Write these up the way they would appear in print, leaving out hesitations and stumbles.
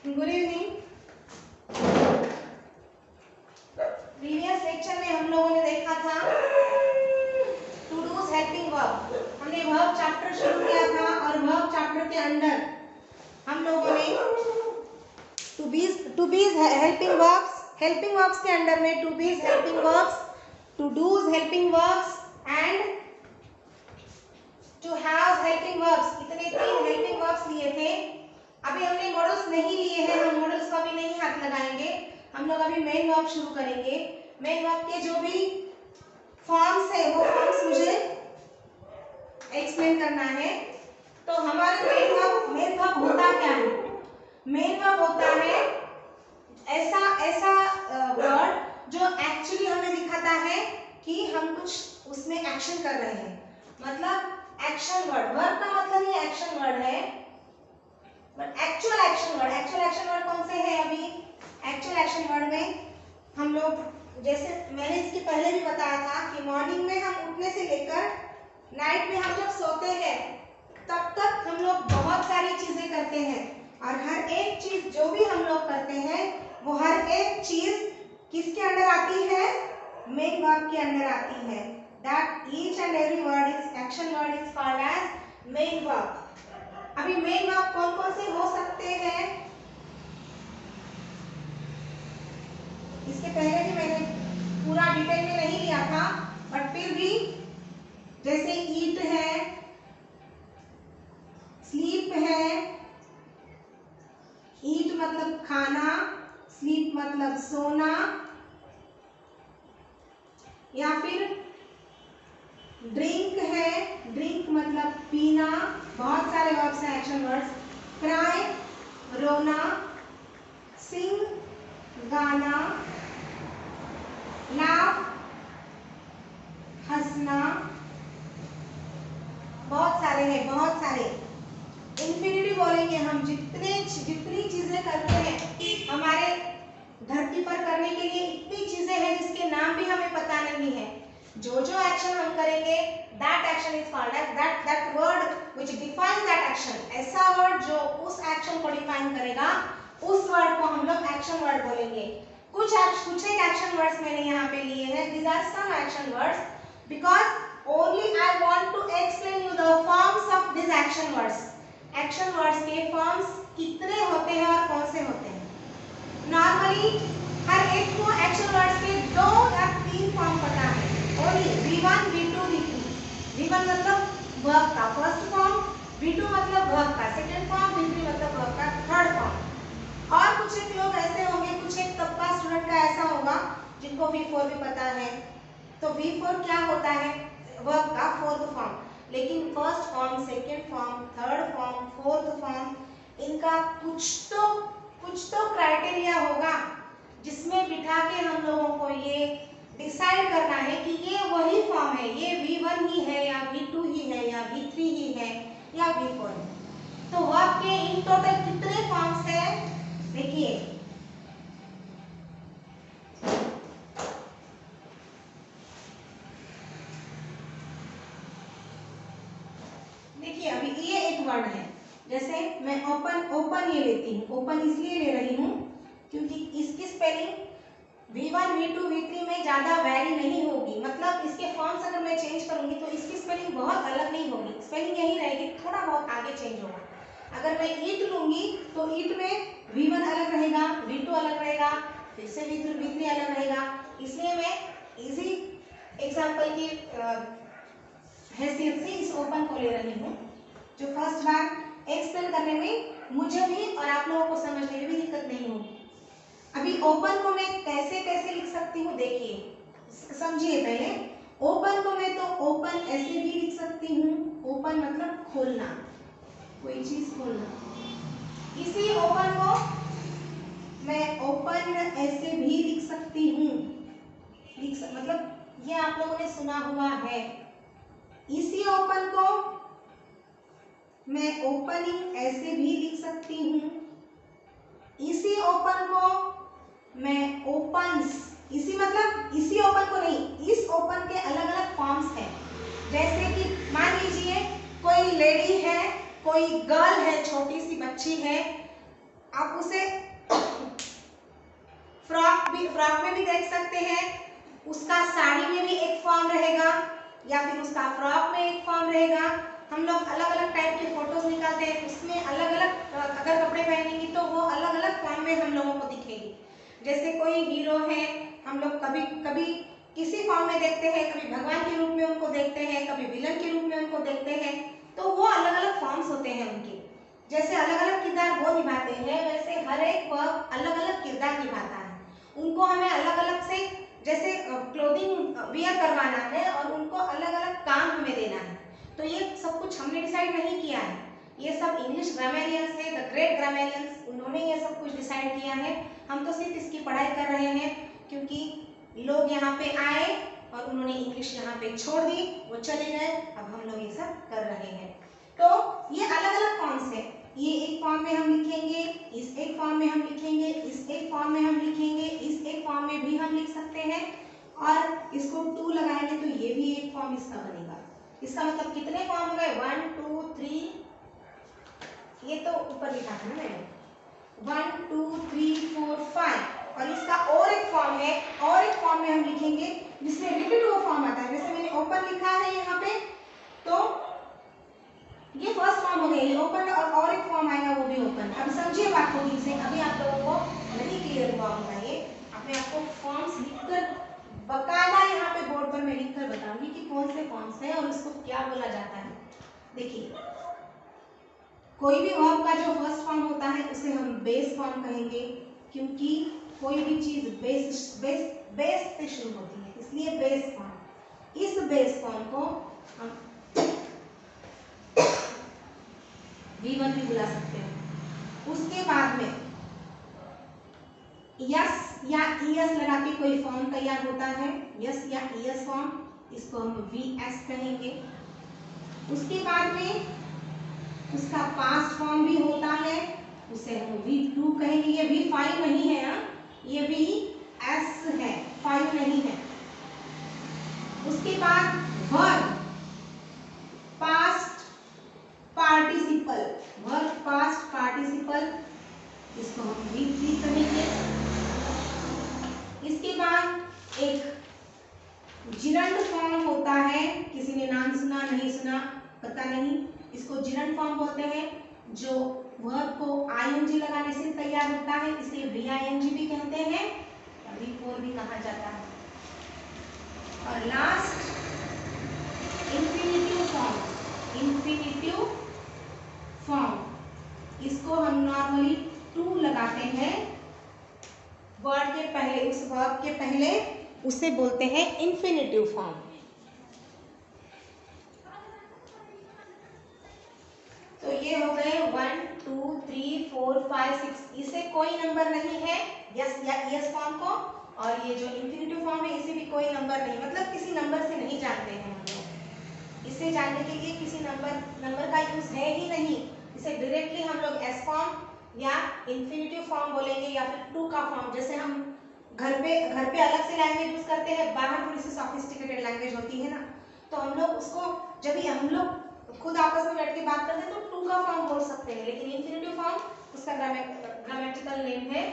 Good evening. Previous lecture में हम लोगों ने देखा था टू डूज हेल्पिंग वर्ब। हमने वर्ब चैप्टर शुरू किया था और वर्ब चैप्टर के अंदर हम लोगों ने टू बीज हेल्पिंग वर्ब्स के अंदर में to be's helping verbs, to do's helping verbs and to have helping verbs, इतने 3 हेल्पिंग वर्ब्स लिए थे। अभी हमने मॉडल्स नहीं लिए हैं, हम मॉडल्स को अभी नहीं हाथ लगाएंगे। हम लोग अभी मेन वर्ब शुरू करेंगे। मेन वर्ब के जो भी फॉर्म्स है वो फॉर्म्स मुझे एक्सप्लेन करना है। तो हमारे मेन वर्ब होता क्या है? मेन वर्ब होता है ऐसा वर्ड जो एक्चुअली हमें दिखाता है कि हम कुछ उसमें एक्शन कर रहे हैं, मतलब एक्शन वर्ड। वर्ब का मतलब ये एक्शन वर्ड है, बट एक्चुअल एक्शन वर्ड कौन से हैं? अभी एक्चुअल एक्शन वर्ड में हम लोग, जैसे मैंने इसके पहले भी बताया था कि मॉर्निंग में हम उठने से लेकर नाइट में हम जब सोते हैं तब तक हम लोग बहुत सारी चीजें करते हैं, और हर एक चीज जो भी हम लोग करते हैं वो हर एक चीज किसके अंदर आती है? मेन वर्ब के अंदर आती है। That each and every word is action word is called as main verb. अभी मेन वर्ब कौन कौन से हो सकते हैं? इसके पहले भी मैंने पूरा डिटेल में नहीं लिया था, बट फिर भी जैसे ईट है, स्लीप है। ईट मतलब खाना, स्लीप मतलब सोना, या फिर ड्रिंक है, ड्रिंक मतलब पीना। बहुत सारे वर्ब्स हैं एक्शन वर्ड्स। क्राई रोना, सिंग गाना, लाफ हंसना, बहुत सारे हैं, बहुत सारे। इंफिनिटी बोलेंगे हम जितनी चीजें करते हैं हमारे धरती पर करने के लिए, इतनी चीजें हैं जिसके नाम भी हमें पता नहीं है। जो एक्शन हम करेंगे that action is called as that word which defines that action। ऐसा वर्ड जो उस एक्शन को डिफाइन करेगा, उस वर्ड को हम लोग एक्शन वर्ड बोलेंगे। कुछ एक एक्शन वर्ड्स मैंने यहाँ पे लिए हैं। These are some action words because only I want to explain you the forms of these action words। Action words के फॉर्म्स कितने होते हैं और कौन से होते हैं? नॉर्मली हर एक को एक्शन वर्ड्स के 2 या 3 फॉर्म पता है। Only V1, V2, V3। V1 मतलब वर्ब का फर्स्ट फॉर्म, V2 मतलब वर्ब का सेकंड फॉर्म, V3 मतलब वर्ब का थर्ड फॉर्म। और कुछ एक लोग ऐसे होंगे, कुछ एक तबका स्टूडेंट का ऐसा होगा जिनको V4 भी पता है। तो V4 क्या होता है? वर्ब का फोर्थ फॉर्म। लेकिन first form, second form, third form, fourth form, इनका कुछ तो क्राइटेरिया होगा जिसमें बिठा के हम लोगों को ये डिसाइड करना है कि ये वही फॉर्म है, ये V1 ही है या V2 ही है या V3 ही है या V4 है। तो वर्ब के इन टोटल कितने फॉर्म्स हैं? देखिए, अभी ये एक वर्ड है, जैसे मैं ओपन ये लेती हूँ। ओपन इसलिए ले रही हूँ क्योंकि इसकी स्पेलिंग V1, V2, V3 में ज्यादा वैरी नहीं होगी, मतलब इसके फॉर्म्स अगर मैं चेंज करूंगी तो इसकी स्पेलिंग बहुत अलग नहीं होगी, स्पेलिंग यही रहेगी, थोड़ा बहुत आगे चेंज होगा। अगर मैं ईट लूंगी तो ईट में V1 अलग रहेगा, V2 अलग रहेगा, फिर से V3 अलग रहेगा। इसलिए मैं इजी एग्जाम्पल की हैसियत से इस ओपन को ले रही हूँ, जो फर्स्ट बार एक्सप्लेन करने में मुझे भी और आप लोगों को समझने में भी दिक्कत नहीं होगी। अभी ओपन को मैं कैसे लिख सकती हूँ? देखिए, समझिए पहले। ओपन को मैं तो ओपन ऐसे भी लिख सकती हूँ। ओपन मतलब खोलना, कोई चीज खोलना। इसी ओपन को मैं ओपन ऐसे भी लिख सकती हूँ। मतलब ये आप लोगों ने सुना हुआ है। इसी ओपन को मैं ओपनिंग ऐसे भी लिख सकती हूँ। इसी ओपन को मैं ओपन्स, इसी मतलब इसी ओपन को नहीं, इस ओपन के अलग अलग फॉर्म्स हैं। जैसे कि मान लीजिए कोई लेडी है, कोई गर्ल है, छोटी सी बच्ची है, आप उसे फ्रॉक में भी देख सकते हैं, उसका साड़ी में भी एक फॉर्म रहेगा या फिर उसका फ्रॉक में एक फॉर्म रहेगा। हम लोग अलग अलग टाइप के फोटोज निकालते हैं, उसमें अलग अलग अगर कपड़े पहनेंगे तो वो अलग अलग फॉर्म में हम लोगों को दिखेगी। जैसे कोई हीरो है, हम लोग कभी कभी किसी फॉर्म में देखते हैं, कभी भगवान के रूप में उनको देखते हैं, कभी विलन के रूप में उनको देखते हैं, तो वो अलग अलग फॉर्म्स होते हैं उनके। जैसे अलग अलग किरदार वो निभाते हैं, वैसे हर एक वर्क अलग अलग किरदार निभाता है। उनको हमें अलग अलग से जैसे क्लोथिंग वियर करवाना है और उनको अलग अलग काम हमें देना है। तो ये सब कुछ हमने डिसाइड नहीं किया है, ये सब इंग्लिश ग्रामेरियंस है, द ग्रेट ग्रामेरियंस, उन्होंने ये सब कुछ डिसाइड किया है। हम तो सिर्फ इसकी पढ़ाई कर रहे हैं, क्योंकि लोग यहाँ पे आए और उन्होंने इंग्लिश यहाँ पे छोड़ दी, वो चले गए, अब हम लोग ये सब कर रहे हैं। तो ये अलग अलग फॉर्म्स है, ये एक फॉर्म में हम लिखेंगे, इस एक फॉर्म में हम लिखेंगे, इस एक फॉर्म में हम लिखेंगे, इस एक फॉर्म में भी हम लिख सकते हैं, और इसको 2 लगाएंगे तो ये भी एक फॉर्म इसका बनेगा। इसका मतलब कितने फॉर्म हो गए, 1 2 3, ये तो ऊपर लिखा था ना मैंने, 1 2 3 4 5, और इसका और एक फॉर्म है, और एक फॉर्म में हम लिखेंगे जिसमें रिपीट वो फॉर्म आता है। जैसे मैंने ओपन लिखा है यहाँ पे, तो ये फर्स्ट फॉर्म हो गया, ये ओपन, और एक फॉर्म आएगा वो भी ओपन। अब समझिए बात को ठीक से, अभी आप लोगों को नहीं क्लियर हुआ होगा ये, अब मैं आपको फॉर्म्स लिखकर बकायदा यहाँ पे बोर्ड पर मैं लिखकर बताऊंगी कि कौन से फॉर्म्स हैं और उसको क्या बोला जाता है। देखिए, कोई भी वर्ब का जो फर्स्ट फॉर्म होता है उसे हम बेस फॉर्म कहेंगे, क्योंकि कोई भी चीज बेस से शुरू होती है, इसलिए बेस फॉर्म। इस बेस फॉर्म को हम V1 भी बुला सकते हैं। उसके बाद में यस या ईएस लगा के कोई फॉर्म तैयार होता है, यस या ईएस फॉर्म, इसको हम VS कहेंगे। उसके बाद में उसका पास्ट फॉर्म भी होता है, उसे हम V2 कहेंगे। ये V5 नहीं है, ये VS है, 5 नहीं है। उसके बाद verb past participle, verb past participle, इसको हम V3 कहेंगे। इसके बाद एक जिरंड फॉर्म होता है, किसी ने नाम सुना नहीं सुना पता नहीं, इसको जिरंड फॉर्म बोलते हैं, जो वर्ब को ING लगाने से तैयार होता है, इसे VING भी कहते हैं, V4 भी कहा जाता है। और last infinitive form, infinitive form, इसको हम नॉर्मली 2 लगाते हैं वर्ड के पहले, उस वर्ब के पहले, उसे बोलते हैं इंफिनिटिव फॉर्म। तो ये हो गए 1 2 3 4 5 6, इसे कोई नंबर नहीं है यस या ईएस फॉर्म को, और ये जो इंफिनिटिव फॉर्म है इसे भी कोई नंबर नहीं, मतलब किसी नंबर से नहीं जानते हैं हम लोग, इसे जानने के लिए किसी नंबर का यूज है ही नहीं, इसे डायरेक्टली हम लोग एस फॉर्म या इंफिनिटिव फॉर्म बोलेंगे, या फिर 2 का फॉर्म। जैसे हम घर पे अलग से लैंग्वेज यूज करते हैं, बाहर थोड़ी सी सॉफिस्टिकेटेड लैंग्वेज होती है ना, तो हम लोग उसको जब भी हम लोग खुद आपस में बैठ के बात करते हैं तो 2 का फॉर्म बोल सकते हैं, लेकिन इंफिनिटिव फॉर्म उसका ग्रामेटिकल नेम है,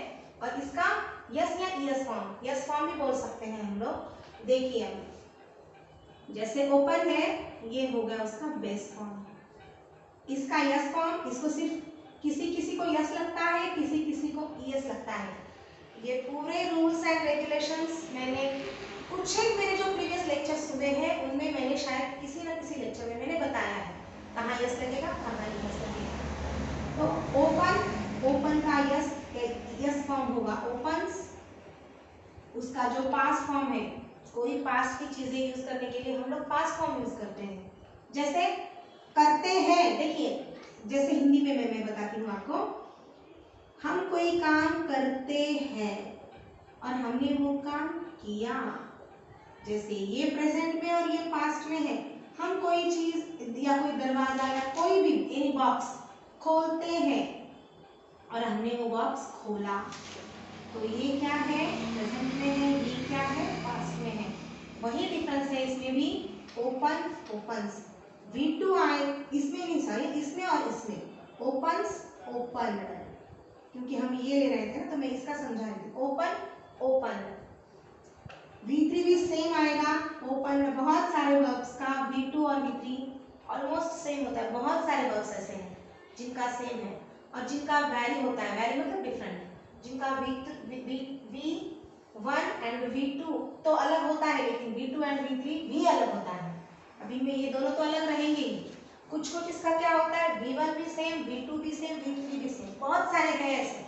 और इसका यस या ईएस फॉर्म, यस फॉर्म भी बोल सकते हैं हम लोग। देखिए अब जैसे ओपन है, ये हो गया उसका बेस फॉर्म, इसका यस फॉर्म, इसको सिर्फ किसी को यस लगता है, किसी को ईएस लगता है। ये पूरे रूल्स एंड रेगुलेशंस मैंने कुछ एक मेरे जो प्रीवियस लेक्चर्स हुए हैं उनमें मैंने शायद किसी न किसी लेक्चर में मैंने बताया है, कहाँ यस लगेगा कहाँ ईएस लगेगा। तो ओपन का यस फॉर्म होगा ओपन्स, उसका जो पास्ट फॉर्म है, कोई पास्ट की चीजें यूज करने के लिए हम लोग पास्ट फॉर्म यूज करते हैं, जैसे करते हैं। देखिए जैसे हिंदी में मैं बताती हूँ आपको, हम कोई काम करते हैं और हमने वो काम किया, जैसे ये प्रेजेंट में और ये पास्ट में है। हम कोई चीज या कोई दरवाजा या कोई भी एनी बॉक्स खोलते हैं और हमने वो बॉक्स खोला, तो ये क्या है, प्रेजेंट में है, ये क्या है, पास्ट में है। वही डिफरेंस है इसमें भी, ओपन ओपन्स, V2 आए इसमें नहीं, सॉरी इसमें और इसमें, ओपन्स ओपन, क्योंकि हम ये ले रहे थे ना, तो मैं इसका समझा रही थी। Open, open. V3 भी सेम आएगा, ओपन में बहुत सारे वर्ब्स का V2 और V3 ऑलमोस्ट सेम होता है। बहुत सारे वर्ब्स ऐसे हैं जिनका सेम है और जिनका वैरी होता है, वैरी मतलब डिफरेंट, जिनका V1 एंड V2 तो अलग होता है, लेकिन V2 एंड V3 भी अलग होता है। अभी में ये दोनों तो अलग रहेंगे ही। कुछ कुछ इसका क्या होता है, V1 भी सेम, V2 भी सेम, V3 भी सेम, बहुत सारे हैं ऐसे।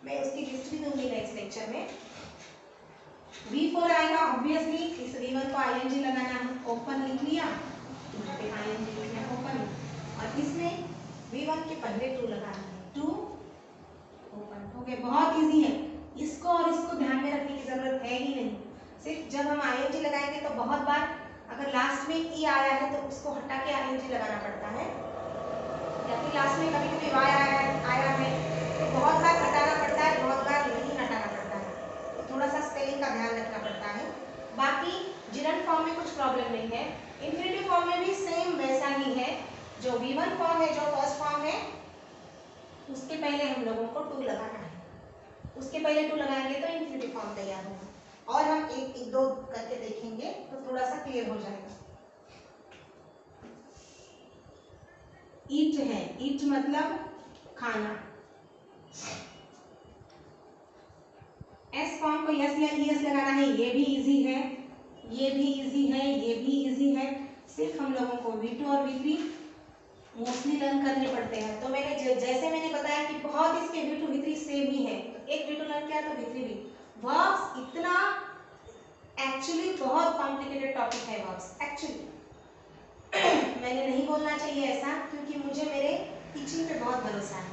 मैं उसकी लिस्ट भी दूंगी नेक्स्ट लेक्चर में। V4 आएगा ऑब्वियसली, इस V1 को ING लगाना है, ओपन लिख लिया, यहाँ पे ING लिखना है ओपन, और इसमें V1 के पहले टू लगाना है, टू ओपन हो गया। बहुत इजी है, इसको और इसको ध्यान में रखने की जरूरत है ही नहीं। सिर्फ जब हम ING लगाएंगे तो बहुत बार अगर लास्ट में ई आया है तो उसको हटा के ING लगाना पड़ता है, या फिर लास्ट में कभी कभी वाई आया है तो बहुत बार हटाना पड़ता है, बहुत बार नहीं हटाना पड़ता है, तो थोड़ा सा स्पेलिंग का ध्यान रखना पड़ता है। बाकी जिरंड फॉर्म में कुछ प्रॉब्लम नहीं है। इंफिनिटिव फॉर्म में भी सेम वैसा ही है, जो V1 फॉर्म है, जो फर्स्ट फॉर्म है, उसके पहले हम लोगों को टू लगाना है, उसके पहले टू लगाएंगे तो इंफिनिटिव फॉर्म तैयार होगा। और हम एक एक दो करके देखेंगे तो थोड़ा सा क्लियर हो जाएगा। ईट है, ईट मतलब खाना। एस फॉर्म को यस या ईएस लगाना है, ये भी इजी है, ये भी इजी है, ये भी इजी है। सिर्फ हम लोगों को V2 और V3 मोस्टली लर्न करने पड़ते हैं। तो मैंने जैसे मैंने बताया कि बहुत इसके V2 V3 सेम ही है, तो एक V2 लर्न किया तो V3 भी। वर्ब्स इतना एक्चुअली बहुत कॉम्प्लिकेटेड टॉपिक है वर्ब्स एक्चुअली। मैंने नहीं बोलना चाहिए ऐसा, क्योंकि मुझे मेरे टीचिंग पे बहुत भरोसा है।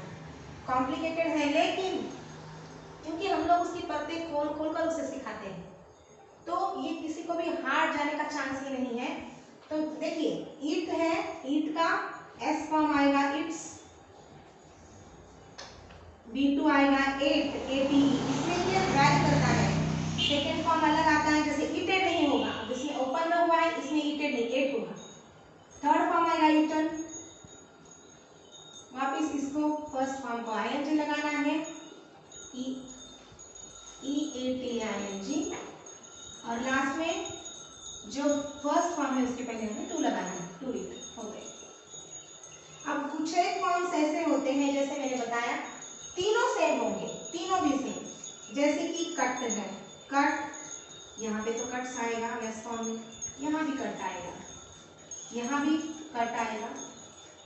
कॉम्प्लिकेटेड है, लेकिन क्योंकि हम लोग उसकी परतें खोल खोल कर उसे सिखाते हैं, तो ये किसी को भी हार्ड जाने का चांस ही नहीं है। तो देखिए, ईट है, ईट का एस फॉर्म आएगा इट्स, V2 आएगा एट, ATE, इसमें ये वैरी करता है। सेकेंड फॉर्म अलग आता है, जैसे ईटेड नहीं होगा, जिसमें ओपन में हुआ है इसमें ईटेड नहीं, एट होगा। थर्ड फॉर्म आएगा ईटन, वापिस इसको फर्स्ट फॉर्म को ING लगाना है, EATING, और लास्ट में जो फर्स्ट फॉर्म है उसके पहले हमें टू लगाना है, टू ईट हो गए। अब कुछ एक फॉर्म्स ऐसे होते हैं, जैसे मैंने बताया, तीनों सेम होंगे, तीनों भी सेम। जैसे कि कट है, कट, यहाँ पे तो कट्स आएगा यस फॉर्म में, यहाँ भी कट आएगा, यहाँ भी कट आएगा,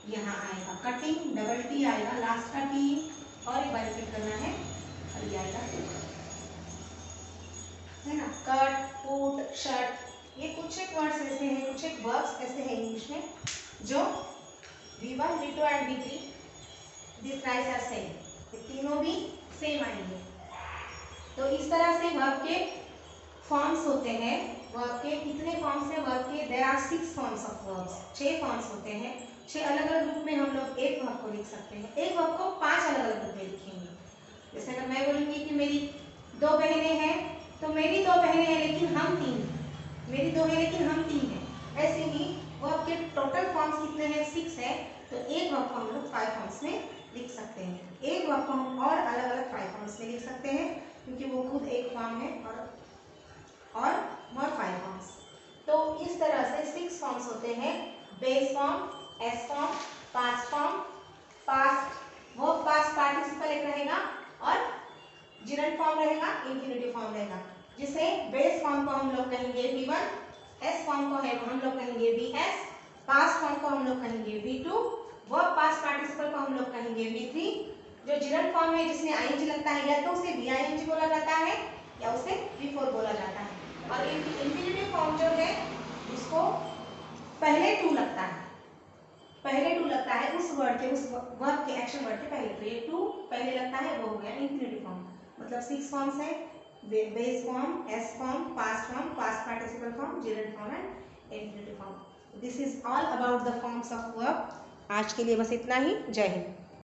यहाँ आएगा कटिंग, डबल टी आएगा, लास्ट का टी, और एक बार रिपीट करना है, और ये आएगा है ना, कट, पुट, शर्ट। ये कुछ एक वर्ड्स ऐसे हैं, कुछ एक वर्ब्स ऐसे हैं इंग्लिश में, जो V1, V2 and V3 this price are same, ये तीनों भी सेम आएंगे। तो इस तरह से वर्ब के फॉर्म्स होते हैं। वर्ब के कितने फॉर्म्स हैं? वर्ब के there are 6 forms of verbs, 6 forms होते हैं। 6 अलग अलग ग्रुप में हम लोग एक वर्ब को लिख सकते हैं। एक वर्ब को 5 अलग अलग ग्रुप में लिखेंगे। जैसे अगर मैं बोलूँगी कि मेरी 2 बहनें हैं, तो मेरी 2 बहनें हैं लेकिन हम 3 हैं, मेरी 2 हैं लेकिन हम 3 हैं। ऐसे ही वर्ब के टोटल फॉर्म्स कितने हैं? 6 है। तो एक वर्ब को हम लोग 5 फॉर्म्स में लिख सकते हैं। एक वर्ब को हम और अलग अलग 5 फॉर्म्स में लिख सकते हैं, क्योंकि वो खुद एक फॉर्म है और 5 फॉर्म्स। तो इस तरह से 6 फॉर्म्स होते हैं। Base form, S form, past form, past verb past participle एक रहेगा, और जिरंड फॉर्म रहेगा, इंफिनिटिव फॉर्म रहेगा। जिसे बेस फॉर्म को हम लोग कहेंगे V1, एस फॉर्म को है हम लोग कहेंगे VS, पास्ट फॉर्म को हम लोग कहेंगे V2, वर्ब पास्ट पार्टिसिपल को हम लोग कहेंगे V3। जो जिरंड फॉर्म है जिसमें ING लगता है, या तो उसे VING बोला जाता है या उसे V4 बोला जाता है। और इंफिनिटिव फॉर्म जो है उसको पहले टू लगता है, पहले टू लगता है उस वर्ड के, उस वर्ब के एक्शन वर्ड के पहले। तो ये टू पहले लगता है, वो हो गया इंफिनिटिव फॉर्म। मतलब 6 फॉर्म्स है, base form, S form, past participle form, gerund form and infinitive form. This is all about the forms of verb. आज के लिए बस इतना ही। जय हिंद।